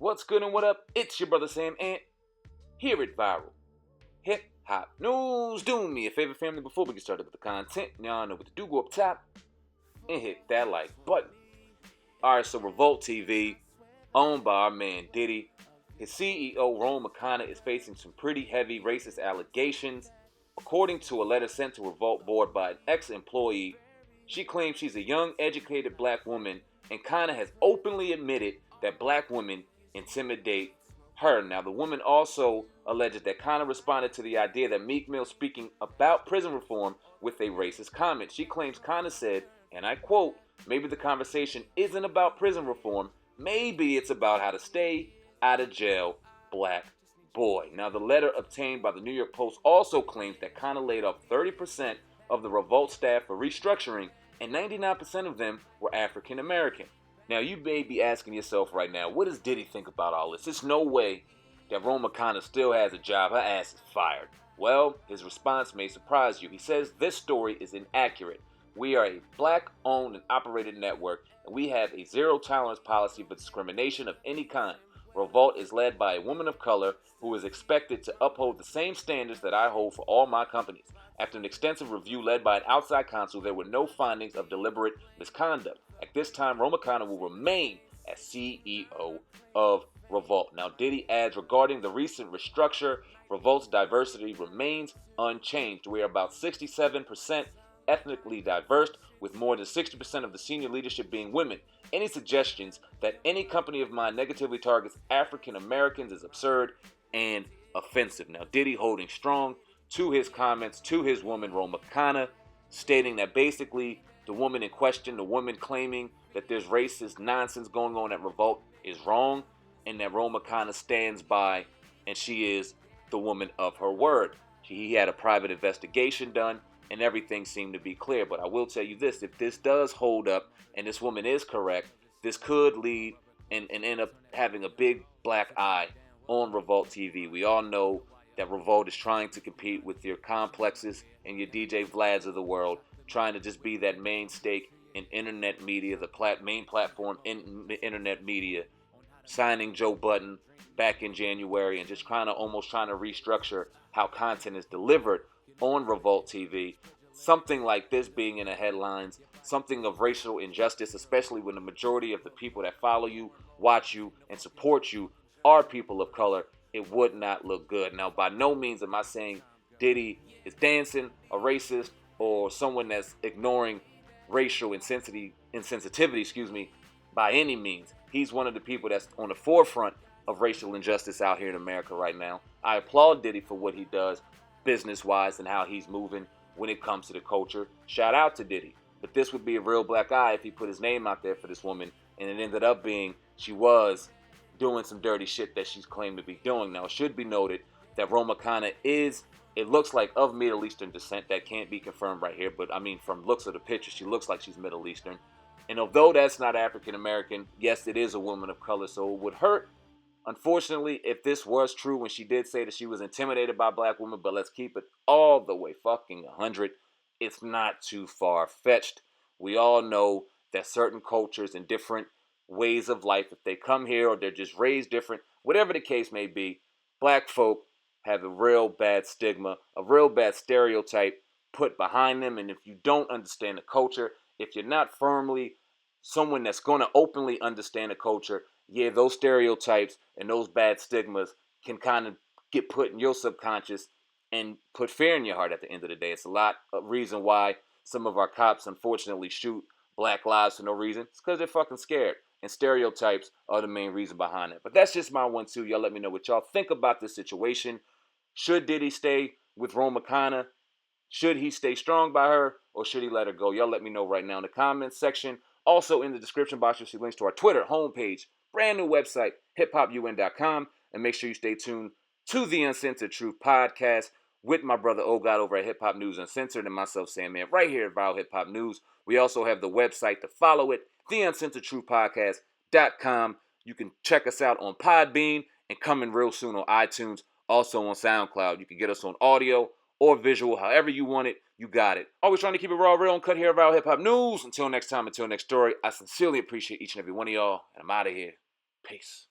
What's good and what up? It's your brother SamAnt here at Viral Hip Hop News. Do me a favor, family, before we get started with the content. Y'all know what to do. Go up top and hit that like button. Alright, so Revolt TV, owned by our man Diddy. His CEO, Rome McConnell, is facing some pretty heavy racist allegations. According to a letter sent to Revolt board by an ex-employee, she claims she's a young, educated black woman and kinda has openly admitted that black women intimidate her. Now, the woman also alleges that Connor responded to the idea that Meek Mill speaking about prison reform with a racist comment. She claims Connor said, and I quote, "Maybe the conversation isn't about prison reform. Maybe it's about how to stay out of jail, black boy." Now, the letter obtained by the New York Post also claims that Connor laid off 30% of the Revolt staff for restructuring, and 99% of them were African American. Now, you may be asking yourself right now, what does Diddy think about all this? There's no way that Roma Khanna still has a job. Her ass is fired. Well, his response may surprise you. He says this story is inaccurate. We are a black-owned and operated network, and we have a zero-tolerance policy for discrimination of any kind. Revolt is led by a woman of color who is expected to uphold the same standards that I hold for all my companies. After an extensive review led by an outside counsel, there were no findings of deliberate misconduct. At this time, Roma Khanna will remain as CEO of Revolt. Now, Diddy adds, regarding the recent restructure, Revolt's diversity remains unchanged. We are about 67% ethnically diverse, with more than 60% of the senior leadership being women. Any suggestions that any company of mine negatively targets African Americans is absurd and offensive. Now, Diddy holding strong to his comments to his woman, Roma Khanna, stating that basically the woman in question, the woman claiming that there's racist nonsense going on at Revolt, is wrong, and that Roma Khanna stands by, and she is the woman of her word. He had a private investigation done, and everything seemed to be clear. But I will tell you this, if this does hold up, and this woman is correct, this could lead and end up having a big black eye on Revolt TV. We all know that Revolt is trying to compete with your Complexes and your DJ Vlads of the world, trying to just be that main stake in internet media, the main platform in internet media, signing Joe Budden back in January and just almost trying to restructure how content is delivered on Revolt TV. Something like this being in the headlines, something of racial injustice, especially when the majority of the people that follow you, watch you, and support you are people of color, it would not look good. Now, by no means am I saying Diddy is dancing, a racist, or someone that's ignoring racial insensitivity, by any means. He's one of the people that's on the forefront of racial injustice out here in America right now. I applaud Diddy for what he does business-wise and how he's moving when it comes to the culture. Shout out to Diddy. But this would be a real black eye if he put his name out there for this woman, and it ended up being she was doing some dirty shit that she's claimed to be doing. Now, it should be noted that Roma Khanna is, it looks like, of Middle Eastern descent. That can't be confirmed right here, but I mean, from looks of the picture, she looks like she's Middle Eastern. And although that's not African American, yes, it is a woman of color, so it would hurt, unfortunately, if this was true when she did say that she was intimidated by black women. But let's keep it all the way fucking 100. It's not too far-fetched. We all know that certain cultures and different ways of life, if they come here or they're just raised different, whatever the case may be, black folk have a real bad stigma, a real bad stereotype put behind them. And if you don't understand the culture, if you're not firmly someone that's going to openly understand the culture, yeah, those stereotypes and those bad stigmas can kind of get put in your subconscious and put fear in your heart at the end of the day. It's a lot of reason why some of our cops unfortunately shoot black lives for no reason. It's because they're fucking scared. And stereotypes are the main reason behind it. But that's just my 1-2. Y'all let me know what y'all think about this situation. Should Diddy stay with Roma Khanna? Should he stay strong by her, or should he let her go? Y'all let me know right now in the comments section. Also in the description box, you'll see links to our Twitter homepage, brand new website, hiphopun.com. And make sure you stay tuned to the Uncensored Truth podcast with my brother O-God over at Hip Hop News Uncensored and myself, SamAnt, right here at Viral Hip Hop News. We also have the website to follow it, theuncensoredtruthpodcast.com. You can check us out on Podbean and coming real soon on iTunes, also on SoundCloud. You can get us on audio or visual, however you want it, you got it. Always trying to keep it raw, real, uncut here at Viral Hip Hop News. Until next time, until next story, I sincerely appreciate each and every one of y'all, and I'm out of here. Peace.